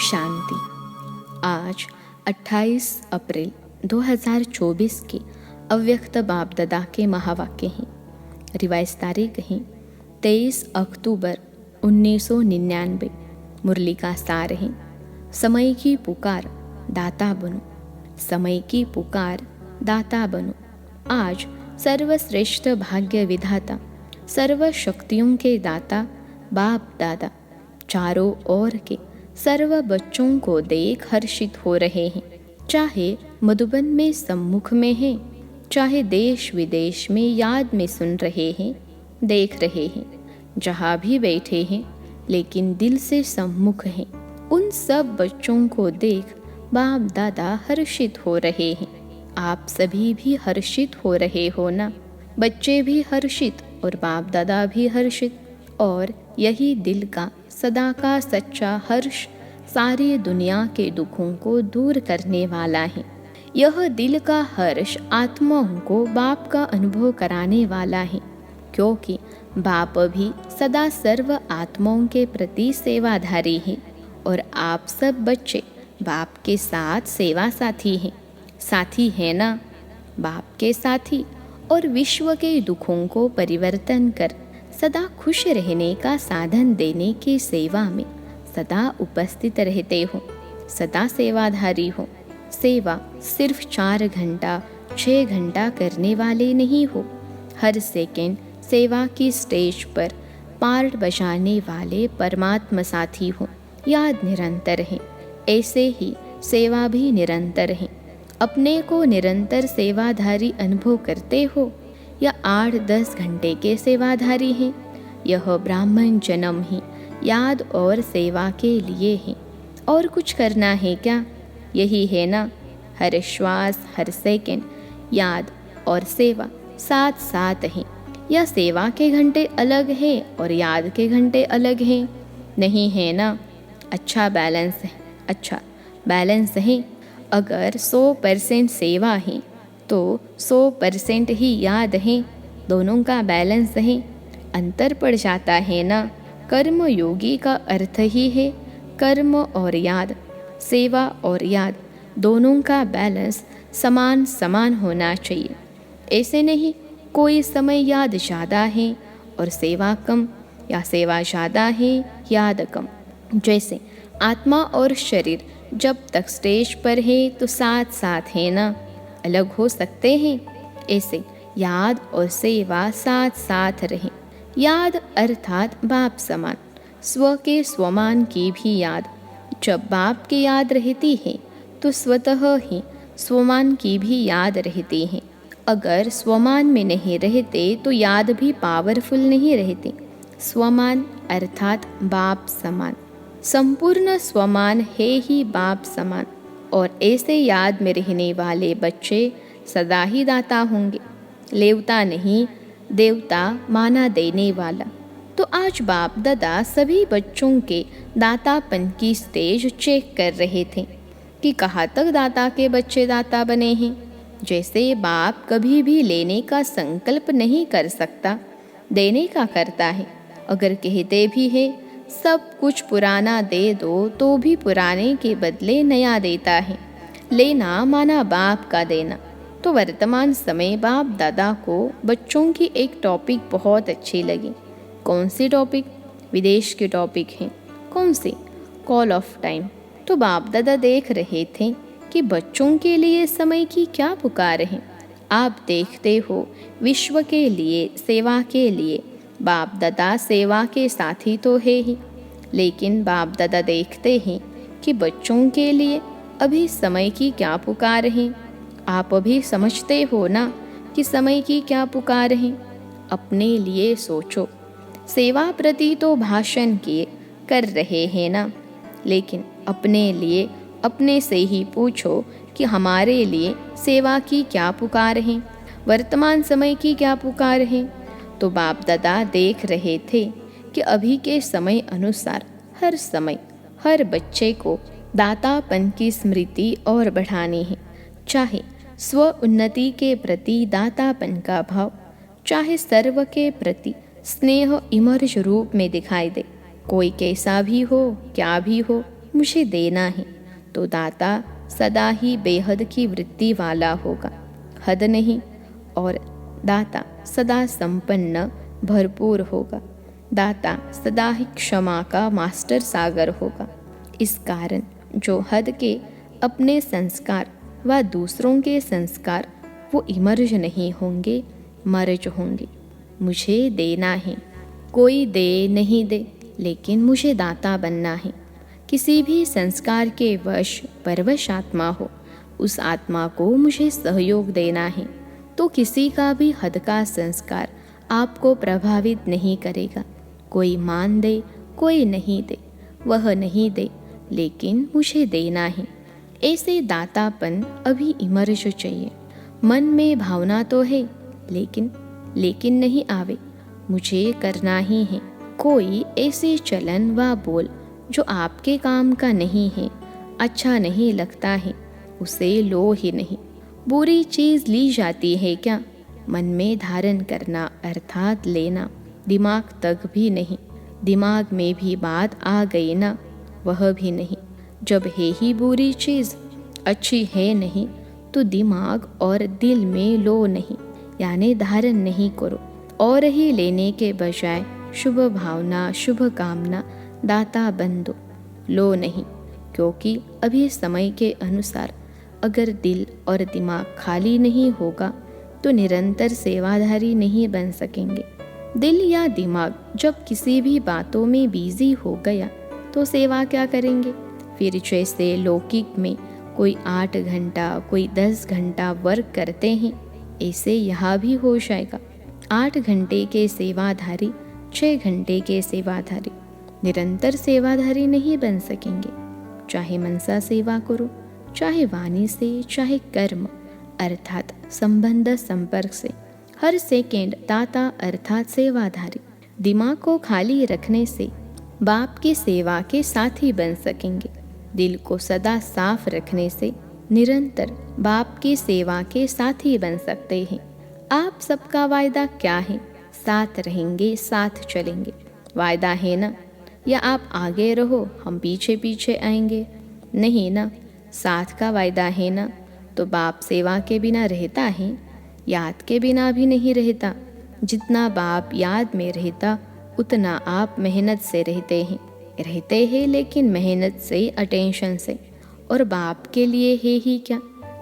शांति। आज 28 अप्रैल 2024 के अव्यक्त बाप दादा के महावाक्य हैं। रिवाइज तारीख हैं 23 अक्टूबर 1999। मुरली का सार है, समय की पुकार दाता बनो, समय की पुकार दाता बनो। आज सर्वश्रेष्ठ भाग्य विधाता, सर्व शक्तियों के दाता बाप दादा चारों ओर के सर्व बच्चों को देख हर्षित हो रहे हैं। चाहे मधुबन में सम्मुख में हैं, चाहे देश विदेश में याद में सुन रहे हैं, देख रहे हैं, जहाँ भी बैठे हैं लेकिन दिल से सम्मुख हैं। उन सब बच्चों को देख बाप दादा हर्षित हो रहे हैं। आप सभी भी हर्षित हो रहे हो ना? बच्चे भी हर्षित और बाप दादा भी हर्षित। और यही दिल का सदा का सच्चा हर्ष सारी दुनिया के दुखों को दूर करने वाला है। यह दिल का हर्ष आत्माओं को बाप का अनुभव कराने वाला है, क्योंकि बाप भी सदा सर्व आत्माओं के प्रति सेवाधारी है और आप सब बच्चे बाप के साथ सेवा साथी हैं। साथी है ना? बाप के साथी और विश्व के दुखों को परिवर्तन कर सदा खुश रहने का साधन देने की सेवा में सदा उपस्थित रहते हो, सदा सेवाधारी हो। सेवा सिर्फ 4 घंटा 6 घंटा करने वाले नहीं हो, हर सेकंड सेवा की स्टेज पर पार्ट बजाने वाले परमात्मा साथी हो। याद निरंतर है, ऐसे ही सेवा भी निरंतर है। अपने को निरंतर सेवाधारी अनुभव करते हो या 8-10 घंटे के सेवाधारी हैं? यह ब्राह्मण जन्म ही याद और सेवा के लिए है। और कुछ करना है क्या? यही है ना? हर श्वास हर सेकंड याद और सेवा साथ साथ हैं। या सेवा के घंटे अलग हैं और याद के घंटे अलग हैं? नहीं है ना? अच्छा बैलेंस है, अच्छा बैलेंस है। अगर 100% सेवा है तो 100% ही याद है, दोनों का बैलेंस है। अंतर पड़ जाता है ना? कर्म योगी का अर्थ ही है कर्म और याद, सेवा और याद दोनों का बैलेंस समान समान होना चाहिए। ऐसे नहीं कोई समय याद ज़्यादा है और सेवा कम, या सेवा ज़्यादा है याद कम। जैसे आत्मा और शरीर जब तक स्टेज पर है तो साथ साथ है ना? अलग हो सकते हैं। ऐसे याद और सेवा साथ साथ रहे। याद अर्थात बाप समान, स्व के स्वमान की भी याद। जब बाप की याद रहती है तो स्वतः ही स्वमान की भी याद रहती है। अगर स्वमान में नहीं रहते तो याद भी पावरफुल नहीं रहती। स्वमान अर्थात बाप समान, संपूर्ण स्वमान है ही बाप समान। और ऐसे याद में रहने वाले बच्चे सदा ही दाता होंगे, लेवता नहीं, देवता माना देने वाला। तो आज बाप दादा सभी बच्चों के दातापन की स्टेज चेक कर रहे थे कि कहाँ तक दाता के बच्चे दाता बने हैं। जैसे बाप कभी भी लेने का संकल्प नहीं कर सकता, देने का करता है। अगर कहते भी है सब कुछ पुराना दे दो तो भी पुराने के बदले नया देता है। लेना माना बाप का देना। तो वर्तमान समय बाप दादा को बच्चों की एक टॉपिक बहुत अच्छी लगी। कौन सी टॉपिक? विदेश की टॉपिक है। कौन सी? Call of time. तो बाप दादा देख रहे थे कि बच्चों के लिए समय की क्या पुकार है। आप देखते हो विश्व के लिए, सेवा के लिए बाप दादा सेवा के साथी तो है ही, लेकिन बाप दादा देखते हैं कि बच्चों के लिए अभी समय की क्या पुकार है। आप अभी समझते हो ना कि समय की क्या पुकार है? अपने लिए सोचो। सेवा प्रति तो भाषण किए कर रहे हैं ना, लेकिन अपने लिए अपने से ही पूछो कि हमारे लिए सेवा की क्या पुकार है, वर्तमान समय की क्या पुकार है। तो बाप दादा देख रहे थे कि अभी के समय अनुसार हर समय हर बच्चे को दातापन की स्मृति और बढ़ानी है। चाहे स्व उन्नति के प्रति दातापन का भाव, चाहे सर्व के प्रति स्नेह इमर्ज रूप में दिखाई दे। कोई कैसा भी हो, क्या भी हो, मुझे देना है, तो दाता सदा ही बेहद की वृत्ति वाला होगा, हद नहीं। और दाता सदा संपन्न भरपूर होगा। दाता सदा ही क्षमा का मास्टर सागर होगा। इस कारण जो हद के अपने संस्कार व दूसरों के संस्कार वो इमर्ज नहीं होंगे, मर्ज होंगे। मुझे देना है, कोई दे नहीं दे, लेकिन मुझे दाता बनना है। किसी भी संस्कार के वश परवश आत्मा हो, उस आत्मा को मुझे सहयोग देना है। तो किसी का भी हद का संस्कार आपको प्रभावित नहीं करेगा। कोई मान दे, कोई नहीं दे, वह नहीं दे, लेकिन मुझे देना है। ऐसे दातापन अभी इमर्ज चाहिए। मन में भावना तो है, लेकिन नहीं आवे, मुझे करना ही है। कोई ऐसे चलन व बोल जो आपके काम का नहीं है, अच्छा नहीं लगता है, उसे लो ही नहीं। बुरी चीज़ ली जाती है क्या? मन में धारण करना अर्थात लेना, दिमाग तक भी नहीं। दिमाग में भी बात आ गई ना, वह भी नहीं। जब है ही बुरी चीज़, अच्छी है नहीं, तो दिमाग और दिल में लो नहीं, यानी धारण नहीं करो। और ही लेने के बजाय शुभ भावना, शुभ कामना दाता बन दो, लो नहीं। क्योंकि अभी समय के अनुसार अगर दिल और दिमाग खाली नहीं होगा तो निरंतर सेवाधारी नहीं बन सकेंगे। दिल या दिमाग जब किसी भी बातों में बिजी हो गया तो सेवा क्या करेंगे? फिर जैसे लौकिक में कोई 8 घंटा, कोई 10 घंटा वर्क करते हैं, ऐसे यहाँ भी हो जाएगा। 8 घंटे के सेवाधारी, 6 घंटे के सेवाधारी निरंतर सेवाधारी नहीं बन सकेंगे। चाहे मनसा सेवा करो, चाहे वाणी से, चाहे कर्म अर्थात संबंध संपर्क से, हर सेकेंड दाता अर्थात सेवाधारी। दिमाग को खाली रखने से बाप की सेवा के साथी बन सकेंगे। दिल को सदा साफ रखने से निरंतर बाप की सेवा के साथी बन सकते हैं। आप सबका वायदा क्या है? साथ रहेंगे, साथ चलेंगे, वायदा है ना? या आप आगे रहो, हम पीछे पीछे आएंगे? नहीं ना, साथ का वायदा है ना? तो बाप सेवा के बिना रहता है, याद के बिना भी नहीं रहता। जितना बाप याद में रहता उतना आप मेहनत से रहते हैं, लेकिन मेहनत से, अटेंशन से। और बाप के लिए है ही क्या,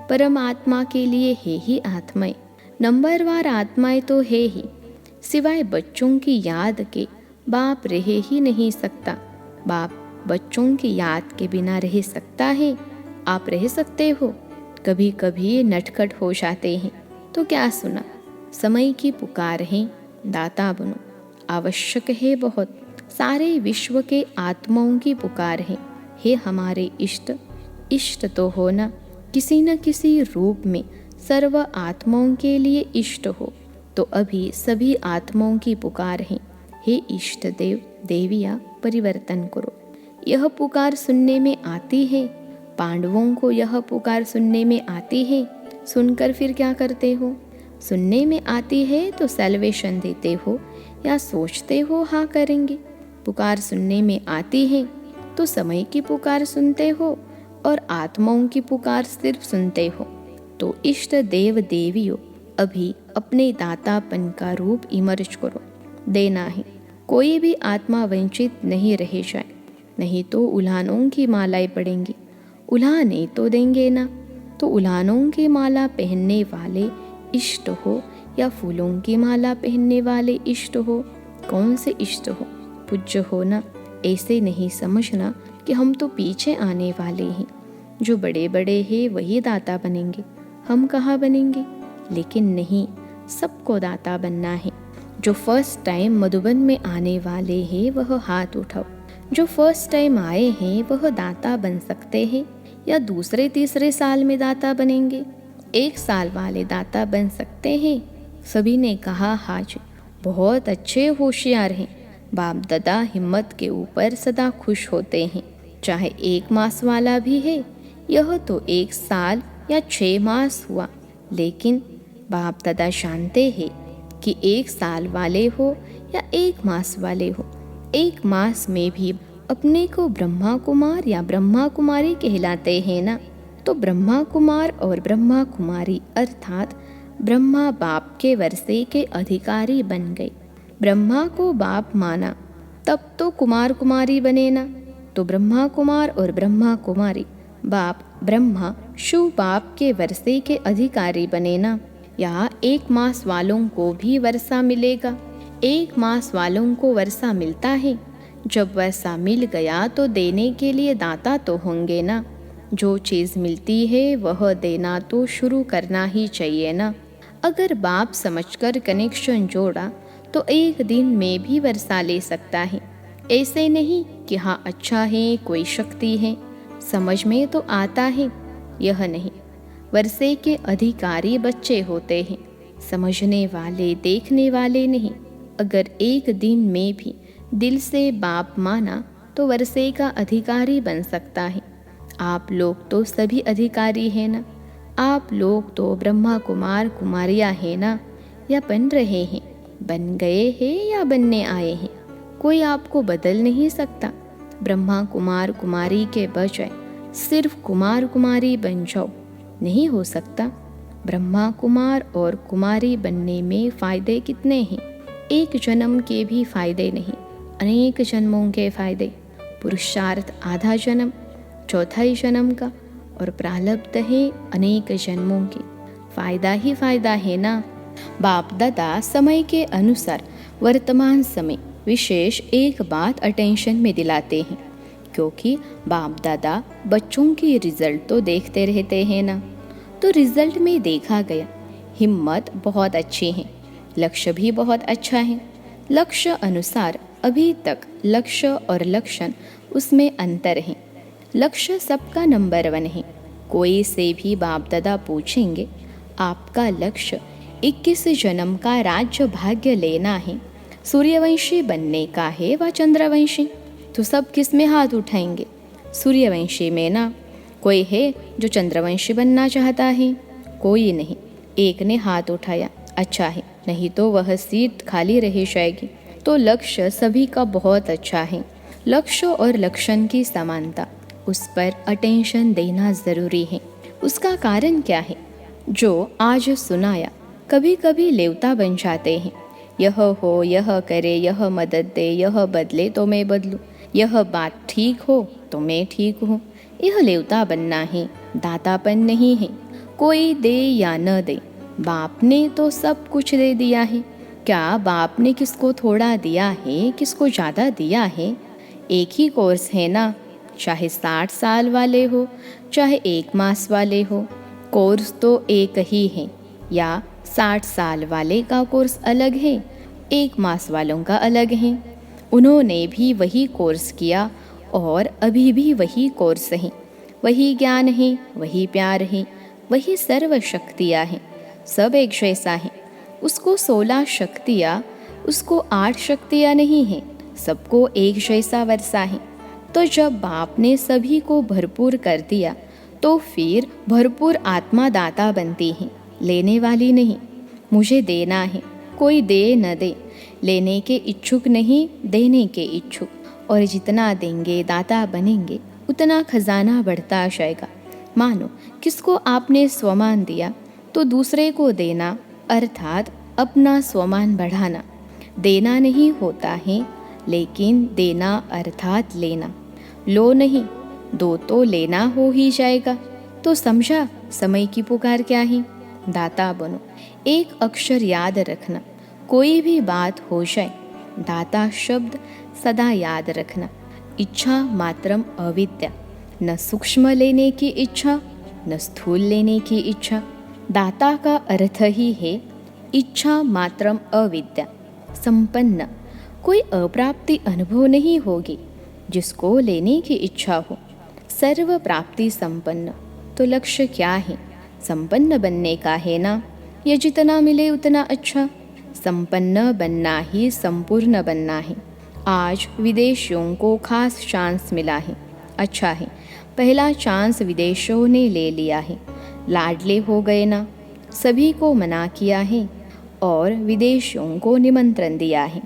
परमात्मा के लिए है ही आत्माएं। नंबरवार आत्माएं तो है ही, सिवाय बच्चों की याद के बाप रह ही नहीं सकता। बाप बच्चों की याद के बिना रह सकता है? आप रह सकते हो? कभी कभी नटखट हो जाते हैं, तो क्या सुना? समय की पुकार है, दाता बनो, आवश्यक है बहुत। सारे विश्व के आत्माओं की पुकार है, हे हमारे इष्ट तो हो ना, किसी न किसी रूप में सर्व आत्माओं के लिए इष्ट हो। तो अभी सभी आत्माओं की पुकार है, हे इष्ट देव देविया परिवर्तन करो। यह पुकार सुनने में आती है, पांडवों को यह पुकार सुनने में आती है। सुनकर फिर क्या करते हो? सुनने में आती है तो सैल्वेशन देते हो या सोचते हो हाँ करेंगे? पुकार सुनने में आती है तो समय की पुकार सुनते हो और आत्माओं की पुकार सिर्फ सुनते हो। तो इष्ट देव देवियों, अभी अपने दातापन का रूप इमर्ज करो, देना है। कोई भी आत्मा वंचित नहीं रह जाए, नहीं तो उल्हानों की मालाएं पड़ेंगी। उल्हाने तो देंगे ना, तो उल्हानों की माला पहनने वाले इष्ट हो या फूलों की माला पहनने वाले इष्ट हो? कौन से इष्ट हो? पूज्य हो ना। ऐसे नहीं समझना कि हम तो पीछे आने वाले हैं, जो बड़े बड़े हैं वही दाता बनेंगे, हम कहाँ बनेंगे? लेकिन नहीं, सबको दाता बनना है। जो फर्स्ट टाइम मधुबन में आने वाले हैं वह हाथ उठाओ। जो फर्स्ट टाइम आए हैं वह दाता बन सकते हैं या दूसरे तीसरे साल में दाता बनेंगे? 1 साल वाले दाता बन सकते हैं? सभी ने कहा हाज, बहुत अच्छे होशियार हैं। बाप दादा हिम्मत के ऊपर सदा खुश होते हैं। चाहे 1 मास वाला भी है, यह तो 1 साल या 6 मास हुआ, लेकिन बाप दादा जानते हैं कि 1 साल वाले हो या 1 मास वाले हो, 1 मास में भी अपने को ब्रह्मा कुमार या ब्रह्मा कुमारी कहलाते हैं ना, तो ब्रह्मा कुमार और ब्रह्मा कुमारी अर्थात ब्रह्मा बाप के वर्षे के अधिकारी बन गए। ब्रह्मा को बाप माना तब तो कुमार कुमारी बने ना, तो ब्रह्मा कुमार और ब्रह्मा कुमारी बाप ब्रह्मा शिव बाप के वर्षे के अधिकारी बने ना। यहाँ 1 मास वालों को भी वर्षा मिलेगा। 1 मास वालों को वर्षा मिलता है। जब वर्षा मिल गया तो देने के लिए दाता तो होंगे ना। जो चीज़ मिलती है वह देना तो शुरू करना ही चाहिए ना। अगर बाप समझकर कनेक्शन जोड़ा तो एक दिन में भी वर्षा ले सकता है। ऐसे नहीं कि हाँ अच्छा है, कोई शक्ति है, समझ में तो आता है, यह नहीं। वर्षे के अधिकारी बच्चे होते हैं, समझने वाले, देखने वाले नहीं। अगर एक दिन में भी दिल से बाप माना तो वर्षे का अधिकारी बन सकता है। आप लोग तो सभी अधिकारी हैं ना। आप लोग तो ब्रह्मा कुमार कुमारियाँ हैं ना, या बन रहे हैं, बन गए हैं या बनने आए हैं। कोई आपको बदल नहीं सकता। ब्रह्मा कुमार कुमारी के बजाय सिर्फ कुमार कुमारी बन जाओ, नहीं हो सकता। ब्रह्मा कुमार और कुमारी बनने में फ़ायदे कितने हैं। एक जन्म के भी फ़ायदे नहीं, अनेक जन्मों के फ़ायदे। पुरुषार्थ आधा जन्म, चौथाई जन्म का, और प्रारब्ध है अनेक जन्मों की। फ़ायदा ही फ़ायदा है ना। बाप दादा समय के अनुसार वर्तमान समय विशेष एक बात अटेंशन में दिलाते हैं, क्योंकि बाप दादा बच्चों की रिजल्ट तो देखते रहते हैं ना। तो रिजल्ट में देखा गया हिम्मत बहुत अच्छी है, लक्ष्य भी बहुत अच्छा है। लक्ष्य अनुसार अभी तक लक्ष्य और लक्षण उसमें अंतर है। लक्ष्य सबका नंबर 1 है। कोई से भी बाप दादा पूछेंगे आपका लक्ष्य 21 जन्म का राज्य भाग्य लेना है, सूर्यवंशी बनने का है व चंद्रवंशी, तो सब किस में हाथ उठाएंगे? सूर्यवंशी में ना। कोई है जो चंद्रवंशी बनना चाहता है? कोई नहीं। एक ने हाथ उठाया, अच्छा है, नहीं तो वह सीट खाली रह जाएगी। तो लक्ष्य सभी का बहुत अच्छा है। लक्ष्य और लक्षण की समानता, उस पर अटेंशन देना ज़रूरी है। उसका कारण क्या है? जो आज सुनाया कभी कभी लेवता बन जाते हैं। यह हो, यह करे, यह मदद दे, यह बदले तो मैं बदलूं, यह बात ठीक हो तो मैं ठीक हूँ। यह लेवता बनना है, दातापन नहीं है। कोई दे या न दे, बाप ने तो सब कुछ दे दिया है। क्या बाप ने किसको थोड़ा दिया है, किसको ज़्यादा दिया है? एक ही कोर्स है ना, चाहे 60 साल वाले हो, चाहे 1 मास वाले हो, कोर्स तो एक ही है। या 60 साल वाले का कोर्स अलग है, 1 मास वालों का अलग है। उन्होंने भी वही कोर्स किया और अभी भी वही कोर्स है। वही ज्ञान है, वही प्यार है, वही सर्व शक्तियाँ हैं। सब एक जैसा है। उसको 16 शक्तियाँ, उसको 8 शक्तियाँ नहीं हैं। सबको एक जैसा वर्षा है। तो जब बाप ने सभी को भरपूर कर दिया तो फिर भरपूर आत्मा दाता बनती है, लेने वाली नहीं। मुझे देना है, कोई दे न दे, लेने के इच्छुक नहीं, देने के इच्छुक। और जितना देंगे दाता बनेंगे उतना खजाना बढ़ता जाएगा। मानो किसको आपने स्वमान दिया तो दूसरे को देना, अर्थात अपना स्वमान बढ़ाना। देना नहीं होता है, लेकिन देना अर्थात लेना। लो नहीं, दो तो लेना हो ही जाएगा। तो समझा समय की पुकार क्या है? दाता बनो। एक अक्षर याद रखना, कोई भी बात हो जाए, दाता शब्द सदा याद रखना। इच्छा मात्रम अविद्या, न सूक्ष्म लेने की इच्छा, न स्थूल लेने की इच्छा। दाता का अर्थ ही है इच्छा मात्रम अविद्या। संपन्न, कोई अप्राप्ति अनुभव नहीं होगी जिसको लेने की इच्छा हो। सर्व प्राप्ति संपन्न, तो लक्ष्य क्या है? संपन्न बनने का है ना। ये जितना मिले उतना अच्छा। संपन्न बनना ही संपूर्ण बनना है। आज विदेशियों को खास चांस मिला है, अच्छा है। पहला चांस विदेशों ने ले लिया है, लाडले हो गए ना। सभी को मना किया है और विदेशियों को निमंत्रण दिया है।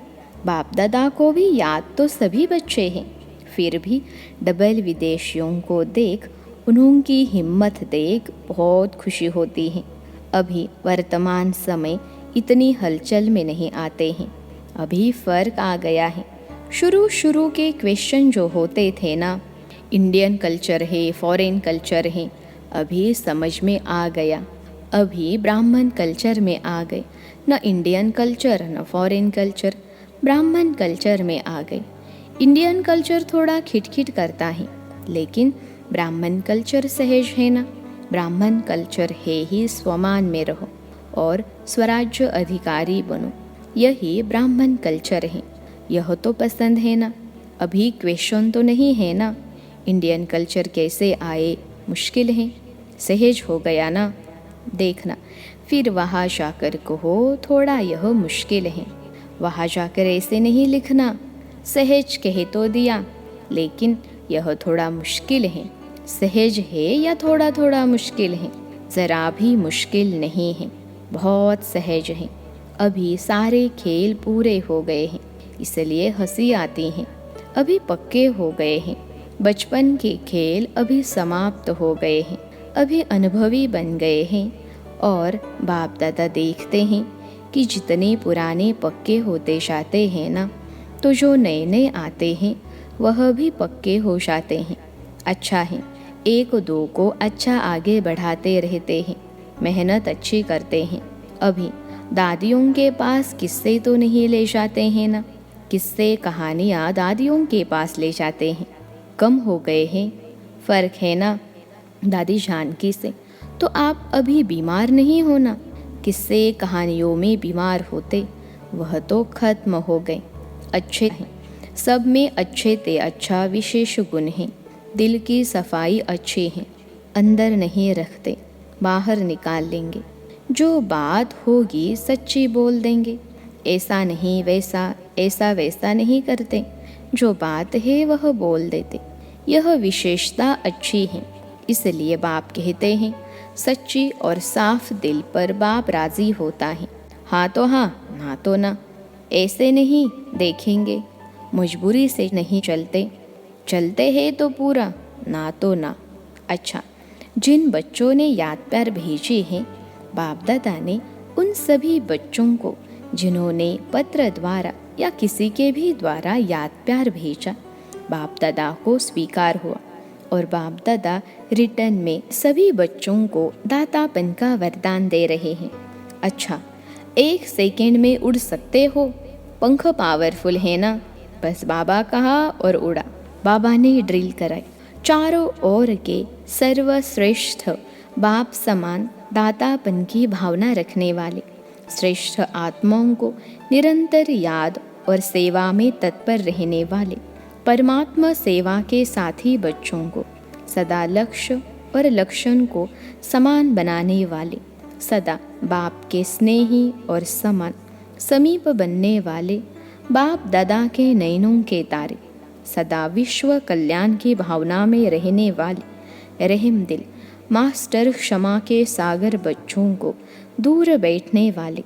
बाप दादा को भी याद तो सभी बच्चे हैं, फिर भी डबल विदेशियों को देख, उनकी हिम्मत देख बहुत खुशी होती है। अभी वर्तमान समय इतनी हलचल में नहीं आते हैं, अभी फ़र्क आ गया है। शुरू के क्वेश्चन जो होते थे ना, इंडियन कल्चर है, फॉरेन कल्चर है, अभी समझ में आ गया। अभी ब्राह्मण कल्चर में आ गए, न इंडियन कल्चर न फॉरेन कल्चर, ब्राह्मण कल्चर में आ गए। इंडियन कल्चर थोड़ा खिटखिट करता है, लेकिन ब्राह्मण कल्चर सहज है ना। ब्राह्मण कल्चर है ही स्वमान में रहो और स्वराज्य अधिकारी बनो, यही ब्राह्मण कल्चर है। यह तो पसंद है ना। अभी क्वेश्चन तो नहीं है ना, इंडियन कल्चर कैसे आए, मुश्किल है, सहज हो गया ना। देखना, फिर वहाँ जाकर कहो थोड़ा यह मुश्किल है। वहाँ जाकर ऐसे नहीं लिखना, सहज कह तो दिया, लेकिन यह थोड़ा मुश्किल है। सहज है या थोड़ा थोड़ा मुश्किल है? ज़रा भी मुश्किल नहीं है, बहुत सहज है। अभी सारे खेल पूरे हो गए हैं, इसलिए हंसी आती है। अभी पक्के हो गए हैं, बचपन के खेल अभी समाप्त हो गए हैं, अभी अनुभवी बन गए हैं। और बाप दादा देखते हैं कि जितने पुराने पक्के होते जाते हैं ना, तो जो नए नए आते हैं वह भी पक्के हो जाते हैं। अच्छा है, एक दो को अच्छा आगे बढ़ाते रहते हैं, मेहनत अच्छी करते हैं। अभी दादियों के पास किस्से तो नहीं ले जाते हैं ना, किस्से कहानियाँ दादियों के पास ले जाते हैं, कम हो गए हैं। फ़र्क है ना दादी जानकी से। तो आप अभी बीमार नहीं हो ना, किस्से कहानियों में बीमार होते, वह तो खत्म हो गए। अच्छे हैं, सब में अच्छे ते अच्छा विशेष गुण हैं। दिल की सफाई अच्छी है, अंदर नहीं रखते, बाहर निकाल लेंगे। जो बात होगी सच्ची बोल देंगे, ऐसा नहीं वैसा, ऐसा वैसा नहीं करते। जो बात है वह बोल देते, यह विशेषता अच्छी है। इसलिए बाप कहते हैं, सच्ची और साफ दिल पर बाप राजी होता है। हाँ तो हाँ, ना तो ना, ऐसे नहीं देखेंगे। मजबूरी से नहीं चलते, चलते हैं तो पूरा, ना तो ना। अच्छा, जिन बच्चों ने याद प्यार भेजी है, बाप दादा ने उन सभी बच्चों को जिन्होंने पत्र द्वारा या किसी के भी द्वारा याद प्यार भेजा, बाप दादा को स्वीकार हुआ। और बाप दादा रिटर्न में सभी बच्चों को दातापन का वरदान दे रहे हैं। अच्छा, 1 सेकेंड में उड़ सकते हो, पंख पावरफुल है ना। बस बाबा कहा और उड़ा। बाबा ने ड्रिल कराई। चारों ओर के सर्वश्रेष्ठ बाप समान दातापन की भावना रखने वाले श्रेष्ठ आत्माओं को निरंतर याद और सेवा में तत्पर रहने वाले परमात्मा सेवा के साथी बच्चों को सदा लक्ष्य और लक्षण को समान बनाने वाले, सदा बाप के स्नेही और समान समीप बनने वाले, बाप दादा के नयनों के तारे, सदा विश्व कल्याण की भावना में रहने वाले रहम दिल मास्टर क्षमा के सागर बच्चों को दूर बैठने वाले,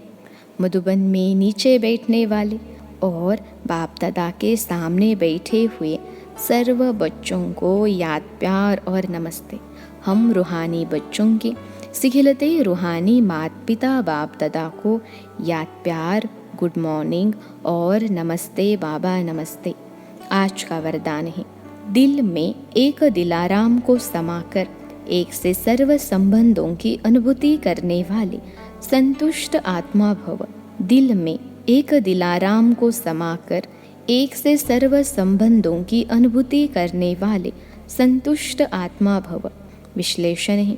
मधुबन में नीचे बैठने वाले और बाप दादा के सामने बैठे हुए सर्व बच्चों को याद प्यार और नमस्ते। हम रूहानी बच्चों के सिखिलते रूहानी माता पिता बाप दादा को याद प्यार, गुड मॉर्निंग और नमस्ते बाबा नमस्ते। आज का वरदान है, दिल में एक दिलाराम को समाकर एक से सर्व संबंधों की अनुभूति करने वाले संतुष्ट आत्मा भव। दिल में एक दिलाराम को समाकर एक से सर्व संबंधों की अनुभूति करने वाले संतुष्ट आत्मा भव। विश्लेषण है,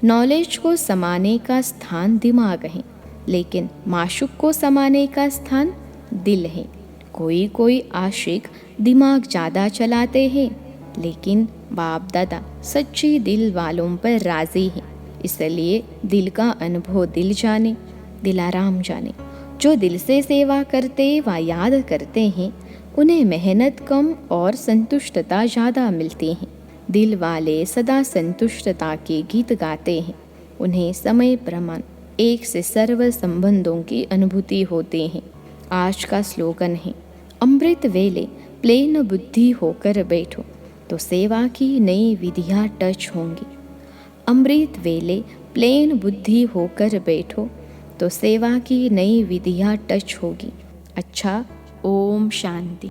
नॉलेज को समाने का स्थान दिमाग है, लेकिन माशूक को समाने का स्थान दिल है। कोई कोई आशिक दिमाग ज़्यादा चलाते हैं, लेकिन बाप दादा सच्ची दिल वालों पर राजी है। इसलिए दिल का अनुभव दिल जाने, दिलाराम जाने। जो दिल से सेवा करते व याद करते हैं, उन्हें मेहनत कम और संतुष्टता ज़्यादा मिलती है। दिल वाले सदा संतुष्टता के गीत गाते हैं। उन्हें समय प्रमाण एक से सर्व संबंधों की अनुभूति होती है। आज का स्लोगन है, अमृत वेले प्लेन बुद्धि होकर बैठो तो सेवा की नई विधियाँ टच होंगी। अमृत वेले प्लेन बुद्धि होकर बैठो तो सेवा की नई विधियाँ टच होगी। अच्छा, ओम शांति।